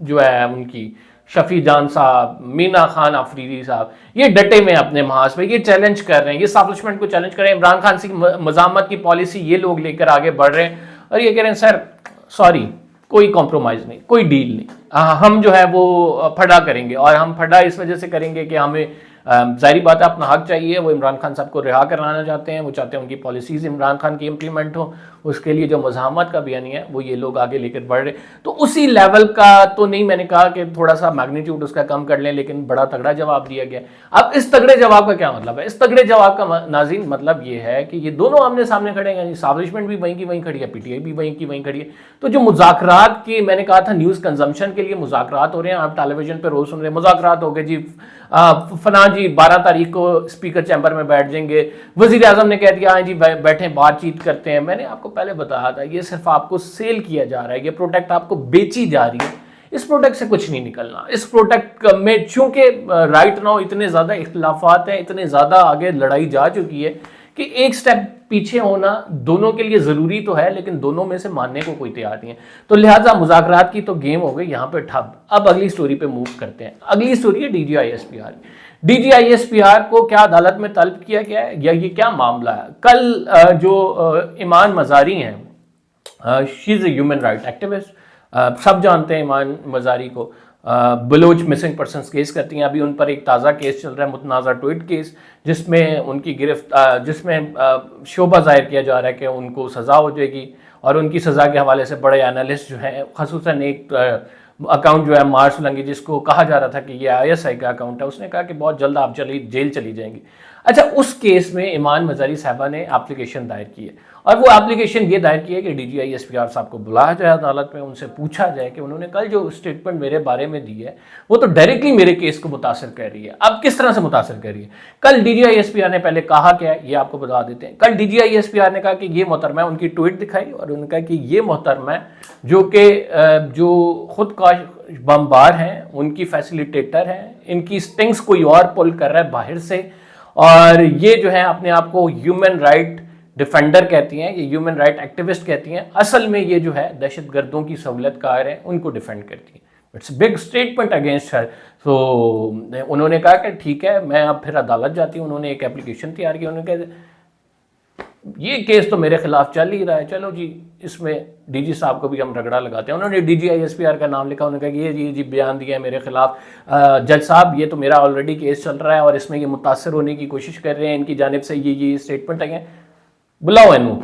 جو ہے ان کی شفیع جان صاحب، مینا خان آفریدی صاحب، یہ ڈٹے میں اپنے محاذ پہ یہ چیلنج کر رہے ہیں، یہ اسٹیبلشمنٹ کو چیلنج کر رہے ہیں، عمران خان کی مزاحمت کی پالیسی یہ لوگ لے کر آگے بڑھ رہے ہیں اور یہ کہہ رہے ہیں سر سوری کوئی کمپرومائز نہیں، کوئی ڈیل نہیں، ہم جو ہے وہ پھڈا کریں گے، اور ہم پھڈا اس وجہ سے کریں گے کہ ہمیں ظاہری بات ہے اپنا حق چاہیے، وہ عمران خان صاحب کو رہا کرانا چاہتے ہیں، وہ چاہتے ہیں ان کی پالیسیز عمران خان کی امپلیمنٹ ہو، اس کے لیے جو مزاحمت کا بیانیہ ہے وہ یہ لوگ آگے لے کر بڑھ رہے. تو اسی لیول کا تو نہیں، میں نے کہا کہ تھوڑا سا میگنیٹیوڈ اس کا کم کر لیں، لیکن بڑا تگڑا جواب دیا گیا. اب اس تگڑے جواب کا کیا مطلب ہے؟ اس تگڑے جواب کا ناظرین مطلب یہ ہے کہ یہ دونوں آمنے سامنے کھڑے ہیں، یعنی اسٹیبلشمنٹ بھی وہیں کی وہیں کھڑی ہے، پی ٹی آئی بھی وہیں کی وہیں کھڑی ہے. تو جو مذاکرات کی میں نے کہا تھا نیوز کنزمپشن کے لیے مذاکرات ہو رہے ہیں، آپ ٹیلی ویژن پہ روز سن رہے ہیں مذاکرات ہو گئے جی، فلاں جی 12 تاریخ کو اسپیکر چیمبر میں بیٹھ جائیں گے، وزیر اعظم نے کہہ دیا ہاں جی بیٹھیں بات چیت کرتے ہیں. میں نے آپ کو پہلے بتایا تھا یہ صرف آپ کو سیل کیا جا رہا ہے، یہ پروڈکٹ آپ کو بیچی جا رہی ہے، اس پروڈکٹ سے کچھ نہیں نکلنا. اس پروڈکٹ میں چونکہ رائٹ ناؤ اتنے زیادہ اختلافات ہیں، اتنے زیادہ آگے لڑائی جا چکی ہے کہ ایک سٹیپ پیچھے ہونا دونوں کے لیے ضروری تو ہے، لیکن دونوں میں سے ماننے کو کوئی تیار نہیں ہے. تو لہٰذا مذاکرات کی تو گیم ہو گئی یہاں پہ ٹھپ. اب اگلی سٹوری پہ موو کرتے ہیں. اگلی سٹوری ہے D G I S P R. D G I S P R کو کیا عدالت میں طلب کیا گیا ہے یا یہ کیا معاملہ ہے؟ کل جو ایمان مزاری ہیں، شی از اے ہیومن رائٹ ایکٹیوسٹ، سب جانتے ہیں ایمان مزاری کو، بلوچ مسنگ پرسنس کیس کرتی ہیں. ابھی ان پر ایک تازہ کیس چل رہا ہے متنازع ٹویٹ کیس، جس میں ان کی جس میں شبہ ظاہر کیا جا رہا ہے کہ ان کو سزا ہو جائے گی، اور ان کی سزا کے حوالے سے بڑے اینالسٹ جو ہیں، خصوصاً ایک اکاؤنٹ جو ہے مارس لنگی، جس کو کہا جا رہا تھا کہ یہ آئی ایس آئی کا اکاؤنٹ ہے، اس نے کہا کہ بہت جلد آپ جیل چلی جائیں گی. اچھا، اس کیس میں ایمان مزاری صاحبہ نے اپلیکیشن دائر کی ہے، اور وہ اپلیکیشن یہ دائر کی ہے کہ D G I S P R صاحب کو بلایا جائے عدالت میں، ان سے پوچھا جائے کہ انہوں نے کل جو اسٹیٹمنٹ میرے بارے میں دی ہے وہ تو ڈائریکٹلی میرے کیس کو متاثر کر رہی ہے. اب کس طرح سے متاثر کر رہی ہے؟ کل D G I S P R نے پہلے کہا کیا ہے یہ آپ کو بتا دیتے ہیں. کل D G I S P R نے کہا کہ یہ محترمہ، ان کی ٹویٹ دکھائی اور انہوں نے کہا کہ یہ محترمہ جو خود کاش بمبار ہیں، ان کی فیسیلیٹیٹر ہیں، ان کی سٹنگز کوئی اور پل کر رہا ہے باہر سے، اور یہ جو ہے اپنے آپ کو ہیومن رائٹ ڈیفینڈر کہتی ہیں، یہ ہیومن رائٹ ایکٹیوسٹ کہتی ہیں. اصل میں یہ جو ہے دہشت گردوں کی سہولت کار ہیں، ان کو ڈیفینڈ کرتی ہیں. اٹس بگ اسٹیٹمنٹ اگینسٹ ہر. تو انہوں نے کہا کہ ٹھیک ہے میں اب پھر عدالت جاتی ہوں. انہوں نے ایک اپلیکیشن تیار کی، انہوں نے کہا یہ کیس تو میرے خلاف چل ہی رہا ہے، چلو جی اس میں ڈی جی صاحب کو بھی ہم رگڑا لگاتے ہیں. انہوں نے D G I S P R کا نام لکھا، انہوں نے کہا کہ یہ جی بیان دیا ہے میرے خلاف، جج صاحب یہ تو میرا آلریڈی کیس چل رہا ہے اور اس میں یہ متاثر ہونے کی کوشش کر رہے ہیں، ان کی جانب سے یہ اسٹیٹمنٹ آئی ہیں، بلاؤ انہوں.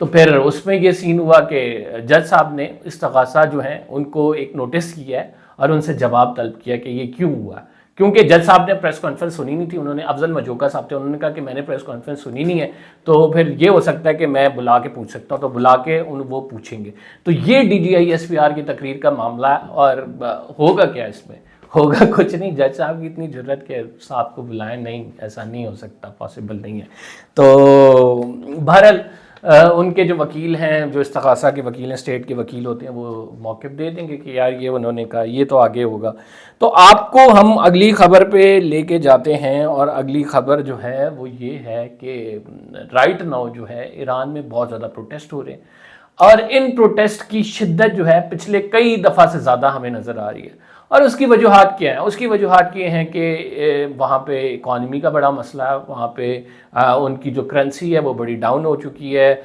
تو پھر اس میں یہ سین ہوا کہ جج صاحب نے استغاثہ جو ہیں ان کو ایک نوٹس کیا ہے اور ان سے جواب طلب کیا کہ یہ کیوں ہوا. کیونکہ جج صاحب نے پریس کانفرنس سنی نہیں تھی، انہوں نے افضل مجوکا صاحب تھے، انہوں نے کہا کہ میں نے پریس کانفرنس سنی نہیں ہے، تو پھر یہ ہو سکتا ہے کہ میں بلا کے پوچھ سکتا ہوں، تو بلا کے وہ پوچھیں گے. تو یہ D G I S P R کی تقریر کا معاملہ ہے. اور ہوگا کیا اس میں؟ ہوگا کچھ نہیں. جج صاحب کی اتنی جرت کہ صاحب کو بلائیں، نہیں ایسا نہیں ہو سکتا، پاسبل نہیں ہے. تو بہرحال ان کے جو وکیل ہیں، جو استغاثہ کے وکیل ہیں، اسٹیٹ کے وکیل ہوتے ہیں، وہ موقف دے دیں گے کہ یار یہ انہوں نے کہا یہ تو آگے ہوگا. تو آپ کو ہم اگلی خبر پہ لے کے جاتے ہیں، اور اگلی خبر جو ہے وہ یہ ہے کہ رائٹ ناؤ جو ہے ایران میں بہت زیادہ پروٹیسٹ ہو رہے ہیں، اور ان پروٹیسٹ کی شدت جو ہے پچھلے کئی دفعہ سے زیادہ ہمیں نظر آ رہی ہے. اور اس کی وجوہات کیا ہیں؟ اس کی وجوہات یہ ہیں کہ وہاں پہ اکانومی کا بڑا مسئلہ ہے، وہاں پہ ان کی جو کرنسی ہے وہ بڑی ڈاؤن ہو چکی ہے.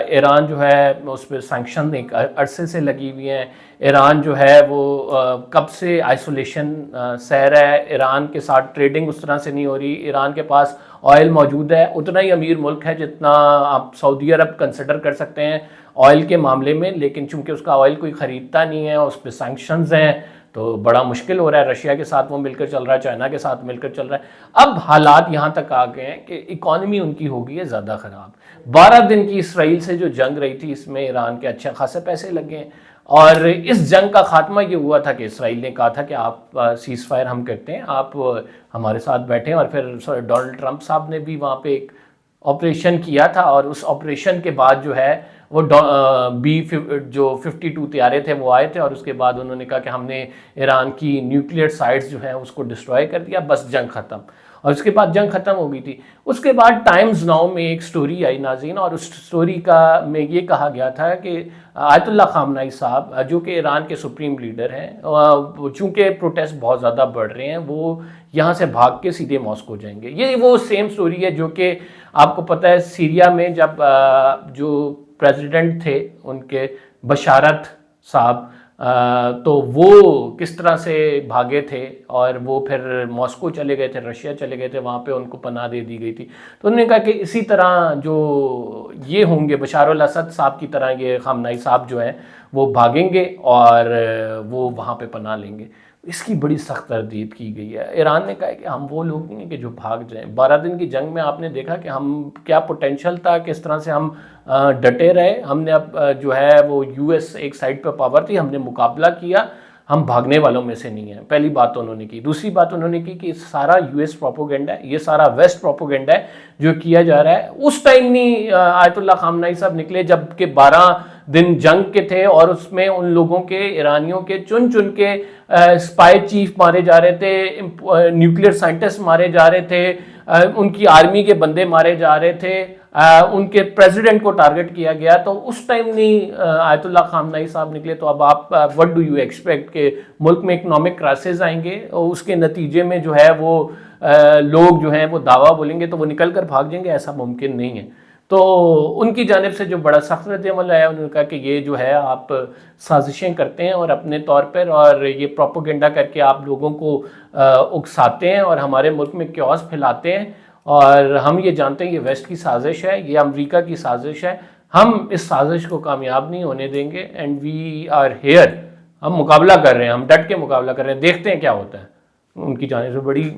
ایران جو ہے اس پہ سینکشن ایک عرصے سے لگی ہوئی ہیں. ایران جو ہے وہ کب سے آئسولیشن سہ رہا ہے، ایران کے ساتھ ٹریڈنگ اس طرح سے نہیں ہو رہی. ایران کے پاس آئل موجود ہے، اتنا ہی امیر ملک ہے جتنا آپ سعودی عرب کنسیڈر کر سکتے ہیں آئل کے معاملے میں، لیکن چونکہ اس کا آئل کوئی خریدتا نہیں ہے، اس پہ سینکشنز ہیں، تو بڑا مشکل ہو رہا ہے. رشیا کے ساتھ وہ مل کر چل رہا ہے، چائنا کے ساتھ مل کر چل رہا ہے. اب حالات یہاں تک آ گئے ہیں کہ اکانومی ان کی ہو گئی ہے زیادہ خراب. 12 دن کی اسرائیل سے جو جنگ رہی تھی، اس میں ایران کے اچھے خاصے پیسے لگے ہیں، اور اس جنگ کا خاتمہ یہ ہوا تھا کہ اسرائیل نے کہا تھا کہ آپ سیز فائر ہم کرتے ہیں، آپ ہمارے ساتھ بیٹھیں. اور پھر ڈونلڈ ٹرمپ صاحب نے بھی وہاں پہ ایک آپریشن کیا تھا، اور اس آپریشن کے بعد جو ہے وہ جو 52 طیارے تھے وہ آئے تھے، اور اس کے بعد انہوں نے کہا کہ ہم نے ایران کی نیوکلیئر سائٹس جو ہیں اس کو ڈسٹرائے کر دیا، بس جنگ ختم. اور اس کے بعد جنگ ختم ہو گئی تھی. اس کے بعد ٹائمز ناؤ میں ایک سٹوری آئی ناظرین, اور اس سٹوری میں یہ کہا گیا تھا کہ آیت اللہ خامنہئی صاحب جو کہ ایران کے سپریم لیڈر ہیں, چونکہ پروٹیسٹ بہت زیادہ بڑھ رہے ہیں, وہ یہاں سے بھاگ کے سیدھے ماسکو جائیں گے. یہ وہ سیم سٹوری ہے جو کہ آپ کو پتہ ہے سیریا میں جب جو پریزیڈنٹ تھے ان کے بشارت صاحب, تو وہ کس طرح سے بھاگے تھے اور وہ پھر ماسکو چلے گئے تھے, رشیا چلے گئے تھے, وہاں پہ ان کو پناہ دے دی گئی تھی. تو انہوں نے کہا کہ اسی طرح جو یہ ہوں گے بشار الاسد صاحب کی طرح یہ خامنہئی صاحب جو ہیں وہ بھاگیں گے اور وہ وہاں پہ پناہ لیں گے. اس کی بڑی سخت تردید کی گئی ہے. ایران نے کہا ہے کہ ہم وہ لوگ نہیں ہیں کہ جو بھاگ جائیں. 12 دن کی جنگ میں آپ نے دیکھا کہ ہم کیا پوٹینشیل تھا, کس طرح سے ہم ڈٹے رہے. ہم نے اب جو ہے وہ یو ایس ایک سائڈ پہ پاور تھی, ہم نے مقابلہ کیا, ہم بھاگنے والوں میں سے نہیں ہیں. پہلی بات تو انہوں نے کی. دوسری بات انہوں نے کی کہ سارا یو ایس پروپوگنڈا ہے, یہ سارا ویسٹ پروپوگنڈا ہے جو کیا جا رہا ہے. اس ٹائم نہیں آیت اللہ خامنہئی صاحب نکلے جب کہ 12 دن جنگ کے تھے, اور اس میں ان لوگوں کے ایرانیوں کے چن کے اسپائی چیف مارے جا رہے تھے, نیوکلیر سائنٹسٹ مارے جا رہے تھے, ان کی آرمی کے بندے مارے جا رہے تھے, ان کے پریزیڈنٹ کو ٹارگٹ کیا گیا. تو اس ٹائم نہیں آیت اللہ خامنہئی صاحب نکلے. تو اب آپ وٹ ڈو یو ایکسپیکٹ کہ ملک میں اکنامک کرائسس آئیں گے, اور اس کے نتیجے میں جو ہے وہ لوگ جو ہیں وہ دعویٰ بولیں گے تو وہ نکل کر بھاگ جائیں گے؟ ایسا ممکن نہیں ہے. تو ان کی جانب سے جو بڑا سخت رد عمل آیا, انہوں نے کہا کہ یہ جو ہے آپ سازشیں کرتے ہیں اور اپنے طور پر, اور یہ پروپوگنڈا کر کے آپ لوگوں کو اکساتے ہیں اور ہمارے ملک میں کیوس پھیلاتے ہیں, اور ہم یہ جانتے ہیں یہ ویسٹ کی سازش ہے, یہ امریکہ کی سازش ہے. ہم اس سازش کو کامیاب نہیں ہونے دیں گے, اینڈ وی آر ہیئر. ہم مقابلہ کر رہے ہیں, ہم ڈٹ کے مقابلہ کر رہے ہیں, دیکھتے ہیں کیا ہوتا ہے. ان کی جانب سے بڑی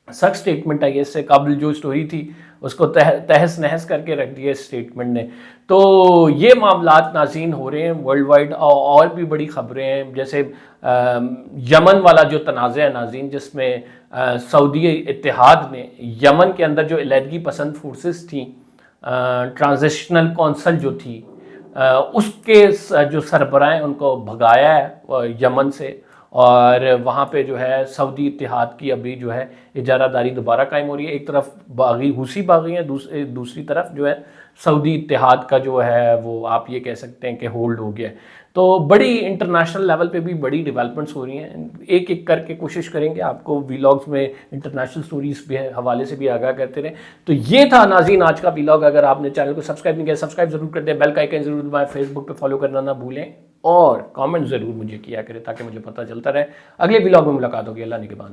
سخت سٹیٹمنٹ ہے. اس سے قبل جو سٹوری تھی اس کو تہس نہس کر کے رکھ دیا اس سٹیٹمنٹ نے. تو یہ معاملات ناظرین ہو رہے ہیں ورلڈ وائڈ. اور بھی بڑی خبریں ہیں, جیسے یمن والا جو تنازع ہے ناظرین, جس میں سعودی اتحاد نے یمن کے اندر جو علیحدگی پسند فورسز تھیں, ٹرانزیشنل کونسل جو تھی, اس کے جو سربراہ ان کو بھگایا ہے یمن سے, اور وہاں پہ جو ہے سعودی اتحاد کی ابھی جو ہے اجارہ داری دوبارہ قائم ہو رہی ہے. ایک طرف حوثی باغی ہیں, دوسری طرف جو ہے سعودی اتحاد کا جو ہے وہ آپ یہ کہہ سکتے ہیں کہ ہولڈ ہو گیا ہے. تو بڑی انٹرنیشنل لیول پہ بھی بڑی ڈیولپمنٹس ہو رہی ہیں. ایک ایک کر کے کوشش کریں گے آپ کو ویلاگز میں انٹرنیشنل سٹوریز کے حوالے سے بھی آگاہ کرتے رہیں. تو یہ تھا ناظرین آج کا ویلاگ. اگر آپ نے چینل کو سبسکرائب نہیں کیا, سبسکرائب ضرور کر دیں, بیل کا آئیکن ضرور دبائیں, فیس بک پہ فالو کرنا نہ بھولیں, اور کامنٹ ضرور مجھے کیا کریں تاکہ مجھے پتہ چلتا رہے. اگلے ویلاگ میں ملاقات ہوگی. اللہ نگہبان.